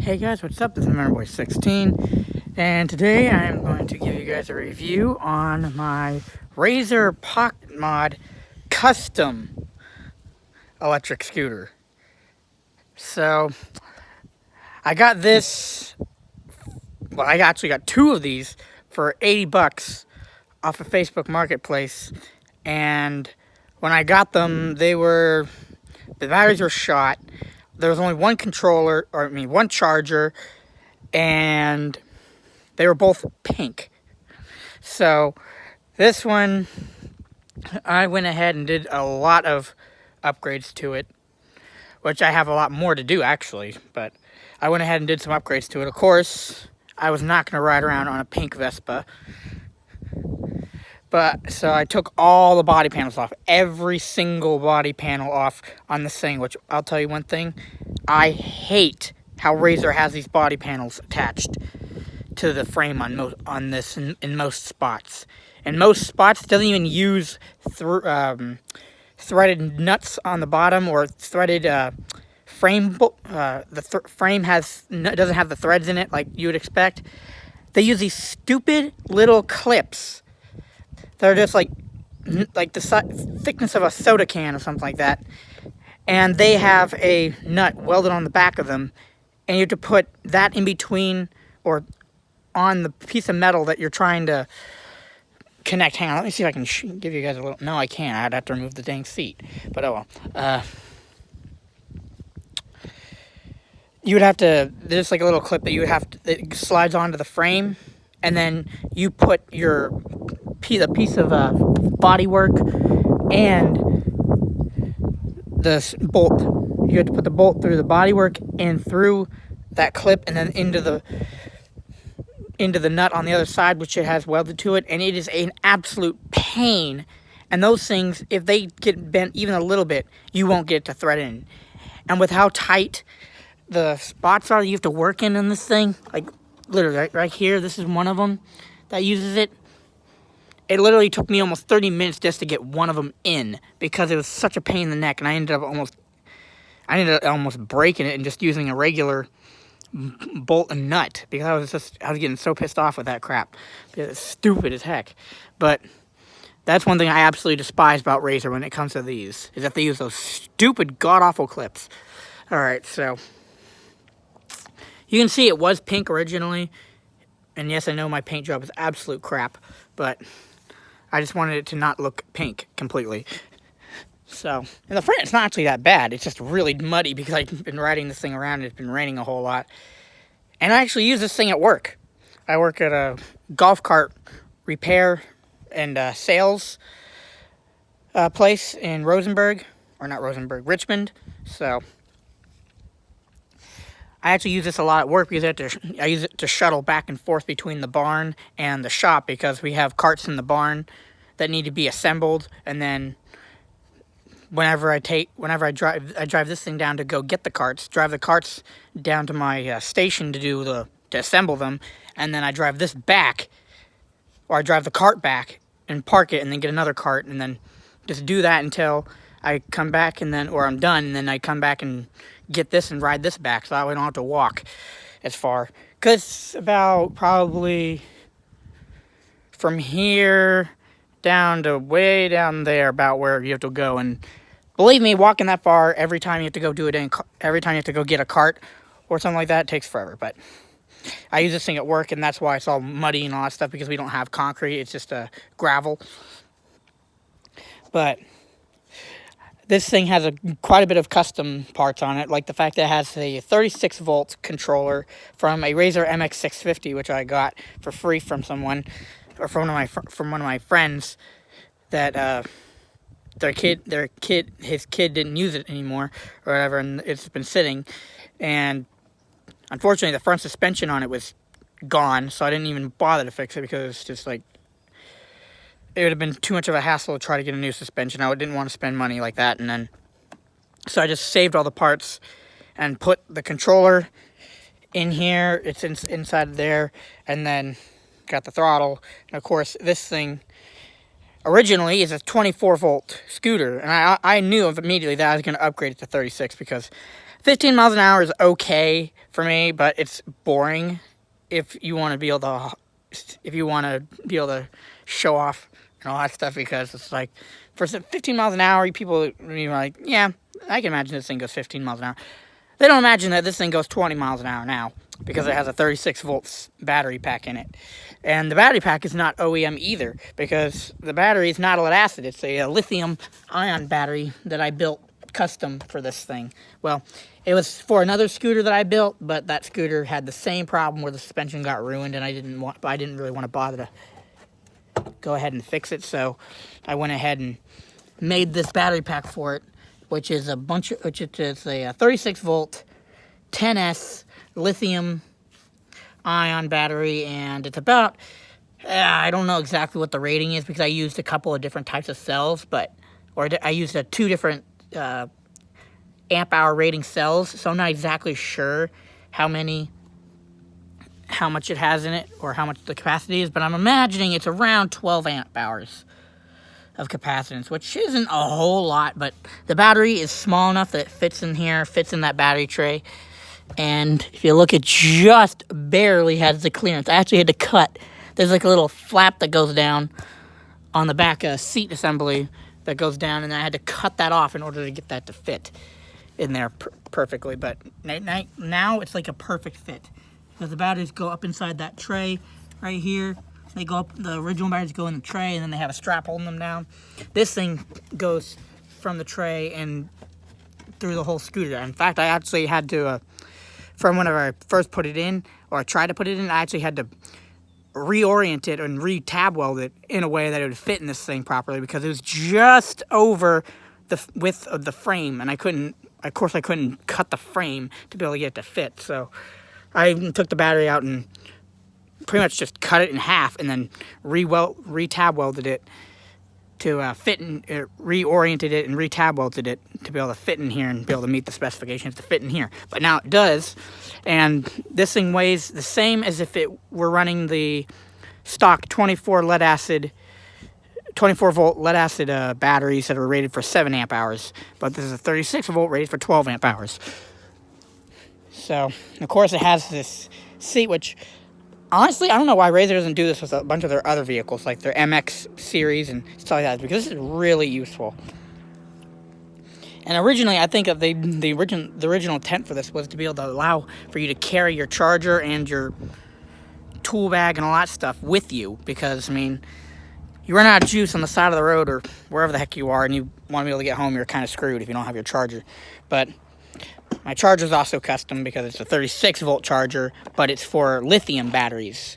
Hey guys, what's up? This is MemberBoy16, and today I'm going to give you guys a review on my Razor Pocket Mod custom electric scooter. So, I got this, well, I actually got two of these for 80 bucks off of Facebook Marketplace, and when I got them, the batteries were shot. There was only one controller, one charger, and they were both pink. So this one, I went ahead and did a lot of upgrades to it, which I have a lot more to do actually, but I went ahead and did some upgrades to it. Of course, I was not going to ride around on a pink Vespa, but so I took all the body panels off, every single body panel off on this thing, which I'll tell you one thing, I hate how Razor has these body panels attached to the frame on this in most spots. In most spots, it doesn't even use threaded nuts on the bottom or threaded frame. Frame doesn't have the threads in it like you would expect. They use these stupid little clips. They're just like the thickness of a soda can or something like that. And they have a nut welded on the back of them. And you have to put that in between or on the piece of metal that you're trying to connect. Hang on, let me see if I can give you guys a little... No, I can't. I'd have to remove the dang seat. But oh well. You would have to... There's like a little clip that you would have to... It slides onto the frame. And then you put a piece of bodywork and the bolt. You have to put the bolt through the bodywork and through that clip and then into the nut on the other side, which it has welded to it, and it is an absolute pain. And those things, if they get bent even a little bit, you won't get it to thread in. And with how tight the spots are that you have to work in this thing, like literally right here, this is one of them that uses it. It literally took me almost 30 minutes just to get one of them in because it was such a pain in the neck, and I ended up almost breaking it and just using a regular bolt and nut because I was getting so pissed off with that crap. It's stupid as heck. But that's one thing I absolutely despise about Razor when it comes to these, is that they use those stupid god-awful clips. Alright, so you can see it was pink originally, and yes, I know my paint job is absolute crap, but I just wanted it to not look pink completely. So, in the front, it's not actually that bad. It's just really muddy because I've been riding this thing around and it's been raining a whole lot. And I actually use this thing at work. I work at a golf cart repair and sales place in Richmond. So, I actually use this a lot at work because I use it to shuttle back and forth between the barn and the shop because we have carts in the barn that need to be assembled, and then whenever I drive this thing down to go get the carts, drive the carts down to my station to assemble them, and then I drive this back, or I drive the cart back and park it, and then get another cart, and then just do that until I come back, or I'm done, and then I come back and get this and ride this back, so that way I don't have to walk as far. Because it's about probably from here down to way down there about where you have to go, and believe me, walking that far every time you have to go every time you have to go get a cart or something like that, it takes forever. But I use this thing at work, and that's why it's all muddy and all that stuff, because we don't have concrete. It's just gravel. But this thing has quite a bit of custom parts on it, like the fact that it has a 36-volt controller from a Razor MX650, which I got for free from someone, or from one of my friends, that his kid didn't use it anymore or whatever, and it's been sitting. And unfortunately, the front suspension on it was gone, so I didn't even bother to fix it because it's just like, it would have been too much of a hassle to try to get a new suspension. I didn't want to spend money like that, and then so I just saved all the parts and put the controller in here. It's inside there, and then got the throttle. And of course, this thing originally is a 24-volt scooter, and I knew immediately that I was going to upgrade it to 36 because 15 miles an hour is okay for me, but it's boring if you want to be able to show off and all that stuff, because it's like for 15 miles an hour, people you're like, yeah, I can imagine this thing goes 15 miles an hour. They don't imagine that this thing goes 20 miles an hour now because it has a 36 volts battery pack in it. And the battery pack is not OEM either, because the battery is not a lead acid. It's a lithium ion battery that I built custom for this thing. Well, it was for another scooter that I built, but that scooter had the same problem where the suspension got ruined, and I didn't really want to bother to go ahead and fix it. So I went ahead and made this battery pack for it, which is a 36 volt 10S lithium ion battery, and it's about, I don't know exactly what the rating is because I used a couple of different types of cells, I used two different amp hour rating cells, so I'm not exactly sure how much it has in it or how much the capacity is, but I'm imagining it's around 12 amp hours of capacitance, which isn't a whole lot, but the battery is small enough that it fits in here, fits in that battery tray. And if you look, it just barely has the clearance. I actually had to cut. There's like a little flap that goes down on the back seat assembly that goes down, and I had to cut that off in order to get that to fit in there perfectly. But now it's like a perfect fit, because the batteries go up inside that tray right here. They go up, the original batteries go in the tray, and then they have a strap holding them down. This thing goes from the tray and through the whole scooter. In fact, I actually had to, from whenever I first put it in, or I tried to put it in, I actually had to reorient it and re-tab weld it in a way that it would fit in this thing properly, because it was just over the width of the frame, and I couldn't cut the frame to be able to get it to fit. So I took the battery out and pretty much just cut it in half, and then re-tab welded it to fit in, reoriented it and re-tab welded it to be able to fit in here and be able to meet the specifications to fit in here. But now it does, and this thing weighs the same as if it were running the stock 24 volt lead acid batteries that are rated for 7 amp hours, but this is a 36 volt rated for 12 amp hours. So, of course, it has this seat, which honestly, I don't know why Razor doesn't do this with a bunch of their other vehicles, like their MX series and stuff like that, because this is really useful. And originally, I think the original intent for this was to be able to allow for you to carry your charger and your tool bag and all that stuff with you, because, I mean, you run out of juice on the side of the road or wherever the heck you are, and you want to be able to get home, you're kind of screwed if you don't have your charger. But my charger is also custom because it's a 36 volt charger, but it's for lithium batteries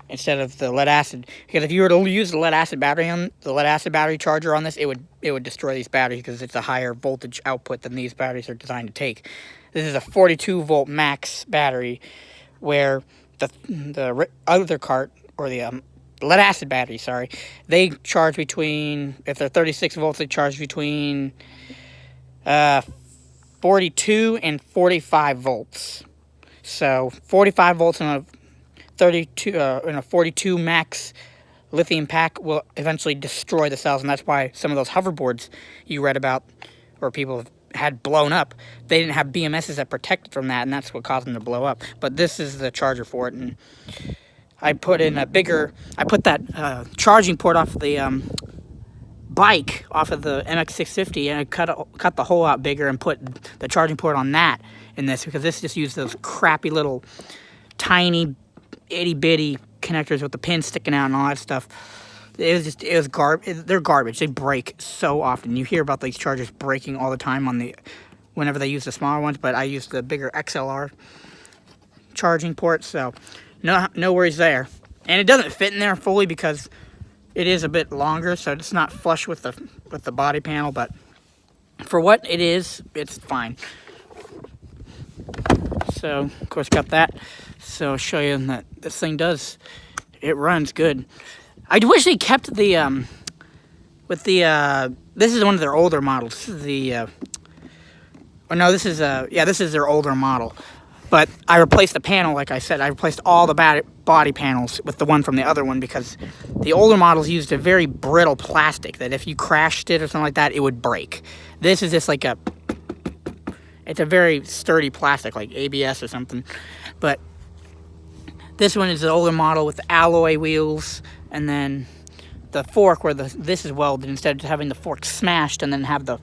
instead of the lead acid. Because if you were to use the lead acid battery charger on this, it would destroy these batteries because it's a higher voltage output than these batteries are designed to take. This is a 42 volt max battery, where the other cart, or the lead acid battery, sorry, they charge between, if they're 36 volts, they charge between 42 and 45 volts. So 45 volts in a 42 max lithium pack will eventually destroy the cells, and that's why some of those hoverboards you read about, or people have had blown up, they didn't have BMSs that protected from that, and that's what caused them to blow up. But this is the charger for it, and I put that charging port off the bike, off of the MX650, and I cut the hole out bigger and put the charging port on that in this, because this just used those crappy little tiny itty-bitty connectors with the pins sticking out and all that stuff. They're garbage. They break so often. You hear about these chargers breaking all the time whenever they use the smaller ones, but I use the bigger XLR charging port, so no worries there. And it doesn't fit in there fully because it is a bit longer, so it's not flush with the body panel, but for what it is, it's fine. So, of course, got that. So I'll show you that this thing it runs good. I wish they kept this is one of their older models. This is their older model. But I replaced the panel, like I said. I replaced all the body panels with the one from the other one, because the older models used a very brittle plastic that if you crashed it or something like that, it would break. This is just like It's a very sturdy plastic, like ABS or something. But this one is the older model with the alloy wheels, and then the fork where this is welded instead of having the fork smashed and then have the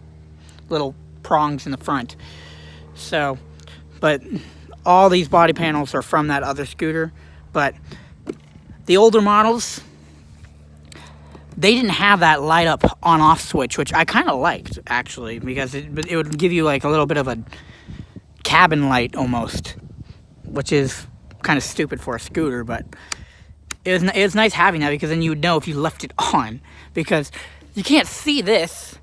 little prongs in the front. So, but all these body panels are from that other scooter. But the older models, they didn't have that light up on off switch, which I kind of liked actually, because it would give you like a little bit of a cabin light almost, which is kind of stupid for a scooter, but it was nice having that, because then you would know if you left it on, because you can't see this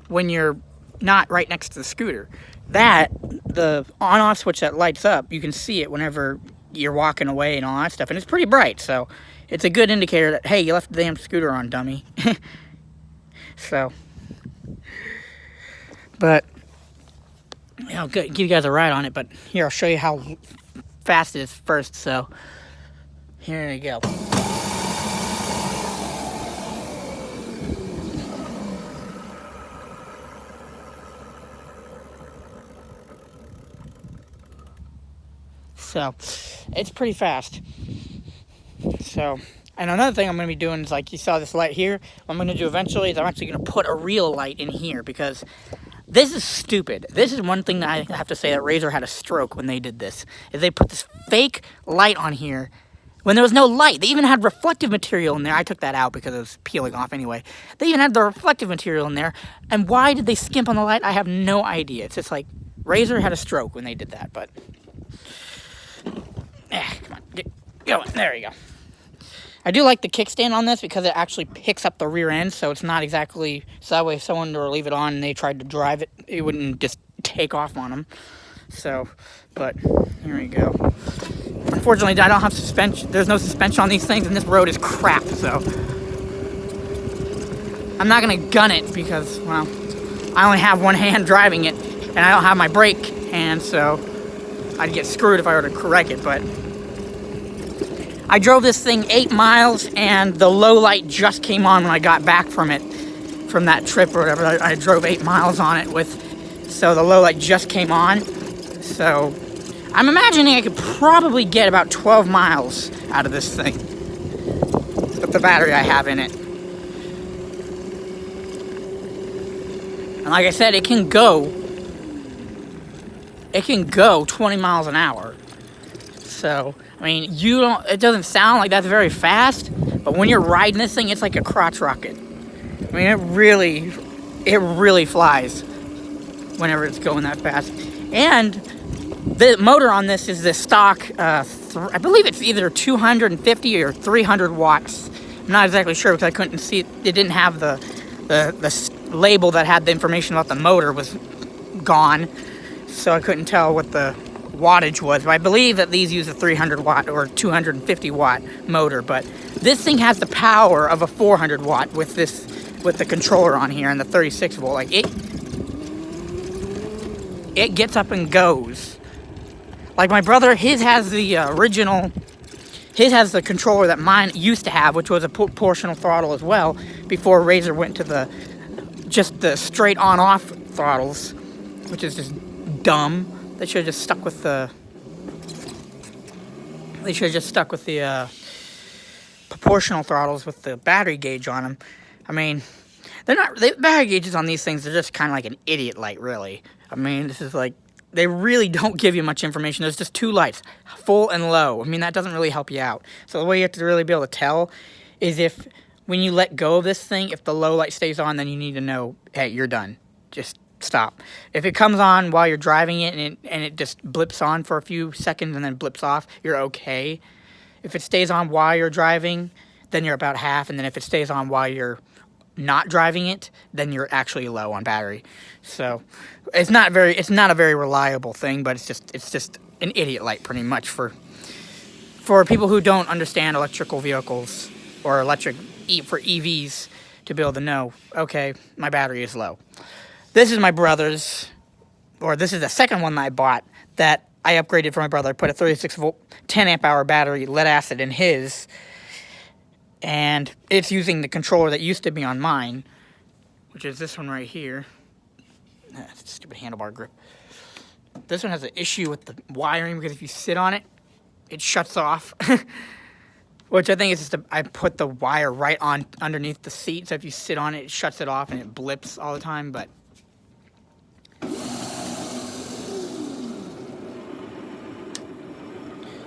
when you're not right next to the scooter. That, the on-off switch that lights up, you can see it whenever you're walking away and all that stuff, and it's pretty bright, so it's a good indicator that, hey, you left the damn scooter on, dummy. So, but I'll give you guys a ride on it, but here, I'll show you how fast it is first, so here we go. So, it's pretty fast. So, and another thing I'm going to be doing is, like you saw this light here, what I'm going to do eventually is I'm actually going to put a real light in here, because this is stupid. This is one thing that I have to say that Razor had a stroke when they did this, is they put this fake light on here when there was no light. They even had reflective material in there. I took that out because it was peeling off anyway. They even had the reflective material in there. And why did they skimp on the light? I have no idea. It's just like Razor had a stroke when they did that, but come on, get going. There you go. I do like the kickstand on this because it actually picks up the rear end, so it's not exactly, so that way if someone were to leave it on and they tried to drive it, it wouldn't just take off on them. So, but here we go. Unfortunately, I don't have suspension. There's no suspension on these things, and this road is crap, so I'm not going to gun it because, well, I only have one hand driving it, and I don't have my brake hand, so I'd get screwed if I were to correct it. But I drove this thing 8 miles, and the low light just came on when I got back from it, from that trip or whatever. I drove 8 miles on it with, so the low light just came on. So I'm imagining I could probably get about 12 miles out of this thing with the battery I have in it. And like I said, it can go 20 miles an hour. So, I mean, it doesn't sound like that's very fast, but when you're riding this thing, it's like a crotch rocket. I mean, it really flies whenever it's going that fast. And the motor on this is the stock, I believe it's either 250 or 300 watts. I'm not exactly sure because I couldn't see it. It didn't have the label that had the information about the motor was gone, so I couldn't tell what the wattage was. But I believe that these use a 300 watt or 250 watt motor, but this thing has the power of a 400 watt with the controller on here and the 36 volt. Like it gets up and goes. Like my brother, his has the controller that mine used to have, which was a proportional throttle as well, before Razor went to just the straight on-off throttles, which is just dumb. They should have just stuck with the proportional throttles with the battery gauge on them. I mean, the battery gauges on these things are just kind of like an idiot light, really. I mean, this is like, they really don't give you much information. There's just 2 lights, full and low. I mean, that doesn't really help you out. So the way you have to really be able to tell is if, when you let go of this thing, if the low light stays on, then you need to know, hey, you're done. Just stop. If it comes on while you're driving it and it just blips on for a few seconds and then blips off, you're okay. If it stays on while you're driving, then you're about half. And then if it stays on while you're not driving it, then you're actually low on battery. So it's not a very reliable thing, but it's just an idiot light pretty much for people who don't understand electrical vehicles or for EVs to be able to know, okay, my battery is low. This is my brother's, or this is the second one that I bought that I upgraded for my brother. I put a 36 volt 10 amp hour battery lead acid in his, and it's using the controller that used to be on mine, which is this one right here. Stupid handlebar grip. This one has an issue with the wiring because if you sit on it, it shuts off. Which I think is just I put the wire right on underneath the seat, so if you sit on it, it shuts it off and it blips all the time. But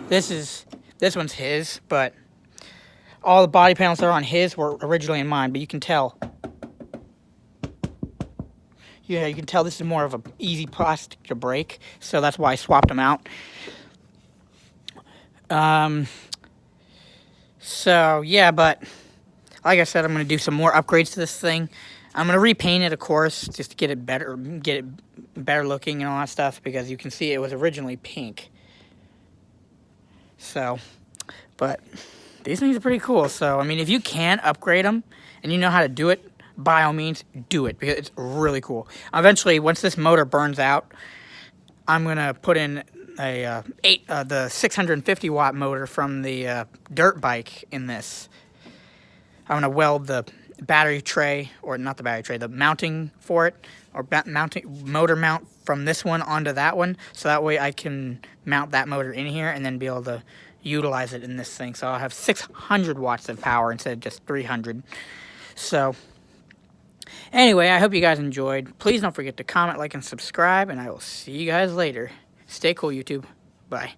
this one's his, but all the body panels that are on his were originally in mine. But you can tell. Yeah, you can tell this is more of an easy plastic to break, so that's why I swapped them out. So, yeah, but like I said, I'm going to do some more upgrades to this thing. I'm going to repaint it, of course, just to get it better looking and all that stuff, because you can see it was originally pink. So, but these things are pretty cool. So, I mean, if you can upgrade them and you know how to do it, by all means, do it, because it's really cool. Eventually, once this motor burns out, I'm going to put in the 650 watt motor from the dirt bike in this. I'm going to weld the battery tray, or not the battery tray, the mounting for it, or motor mount from this one onto that one, so that way I can mount that motor in here and then be able to utilize it in this thing. So I'll have 600 watts of power instead of just 300. So anyway, I hope you guys enjoyed. Please don't forget to comment, like, and subscribe, and I will see you guys later. Stay cool, YouTube. Bye.